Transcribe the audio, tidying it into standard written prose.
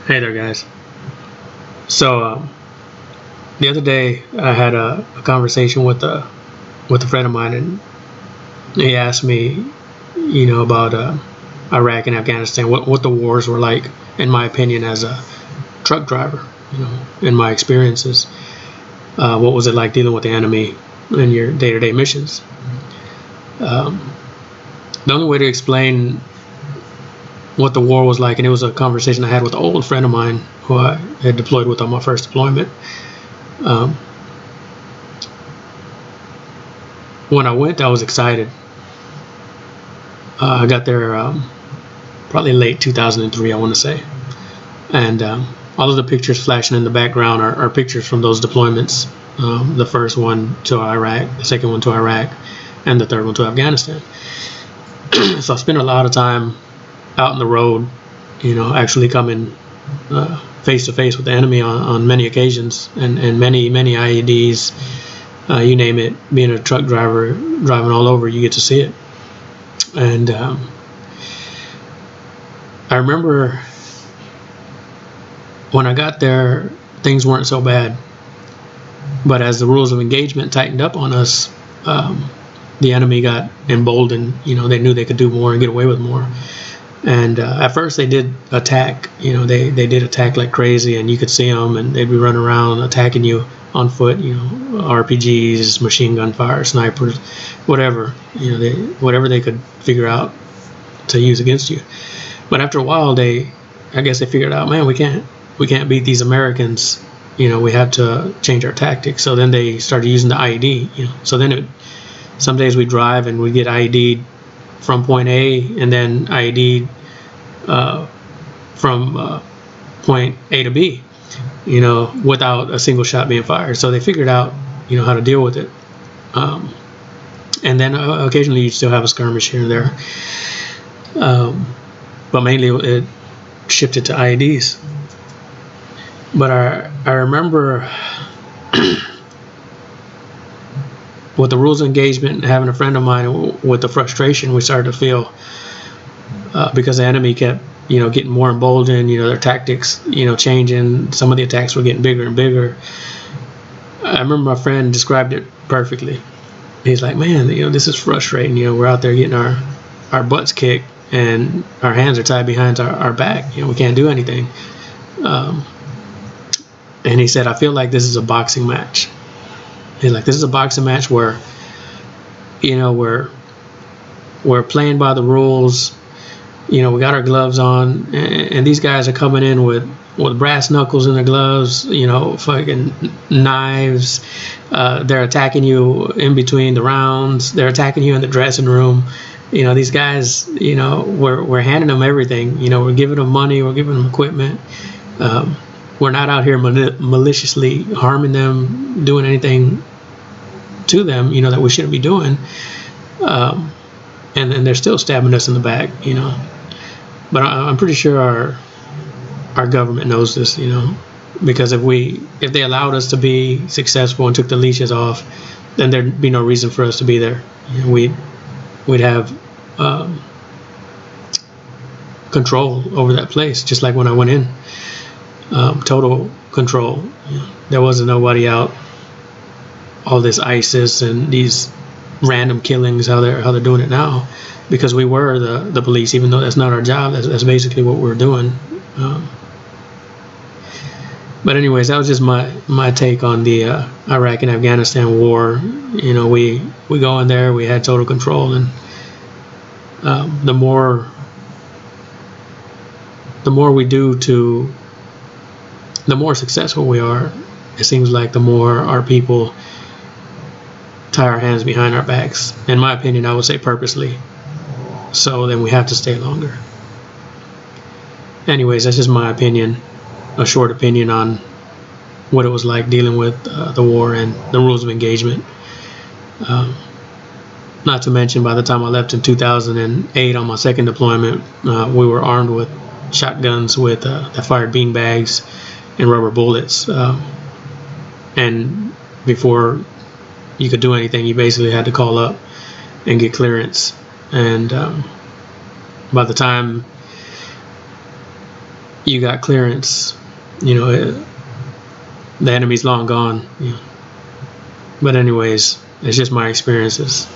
Hey there, guys. So the other day I had a conversation with a friend of mine, and he asked me, about Iraq and Afghanistan, what the wars were like, in my opinion, as a truck driver. In my experiences, what was it like dealing with the enemy in your day-to-day missions? Um, the only way to explain what the war was like, and it was a conversation I had with an old friend of mine who I had deployed with on my first deployment. When I went, I was excited. I got there probably late 2003, I want to say, and all of the pictures flashing in the background are pictures from those deployments. The first one to Iraq, the second one to Iraq, and the third one to Afghanistan. So I spent a lot of time out in the road, actually coming face to face with the enemy on many occasions, and many IEDs, you name it. Being a truck driver, driving all over, you get to see it. And I remember when I got there, things weren't so bad. But as the rules of engagement tightened up on us, the enemy got emboldened. They knew they could do more and get away with more. And at first they did attack. They did attack like crazy, and you could see them, and they'd be running around attacking you on foot. RPGs, machine gun fire, snipers, whatever. Whatever they could figure out to use against you. But after a while, I guess they figured out, man, we can't beat these Americans. We have to change our tactics. So then they started using the IED. So then some days we drive and we get IED'd from point A, and then IED'd from point A to B, without a single shot being fired. So they figured out, how to deal with it. And then occasionally you still have a skirmish here and there. But mainly it shifted to IEDs. But I remember with the rules of engagement, having a friend of mine with the frustration we started to feel because the enemy kept, getting more emboldened, their tactics, changing. Some of the attacks were getting bigger and bigger. I remember my friend described it perfectly. He's like, man, this is frustrating. We're out there getting our butts kicked, and our hands are tied behind our back. We can't do anything. And he said, I feel like this is a boxing match. He's like, this is a boxing match where, we're playing by the rules. We got our gloves on, and these guys are coming in with brass knuckles in their gloves, fucking knives. They're attacking you in between the rounds. They're attacking you in the dressing room. These guys, we're handing them everything. We're giving them money. We're giving them equipment. We're not out here maliciously harming them, doing anything to them, that we shouldn't be doing. And they're still stabbing us in the back, But I'm pretty sure our government knows this, because if they allowed us to be successful and took the leashes off, then there'd be no reason for us to be there. We'd have control over that place, just like when I went in. Total control. There wasn't nobody out. All this ISIS and these random killings, how they're doing it now, because we were the police, even though that's not our job. That's basically what we're doing. But anyways, that was just my take on the Iraq and Afghanistan war. We go in there, we had total control, and the more we do the more successful we are. It seems like the more our people tie our hands behind our backs. In my opinion, I would say purposely. So then we have to stay longer. Anyways, that's just my opinion, a short opinion on what it was like dealing with the war and the rules of engagement. Not to mention, by the time I left in 2008 on my second deployment, we were armed with shotguns that fired beanbags and rubber bullets, and before you could do anything, you basically had to call up and get clearance. And by the time you got clearance, you know, the enemy's long gone. You know. But anyways, it's just my experiences.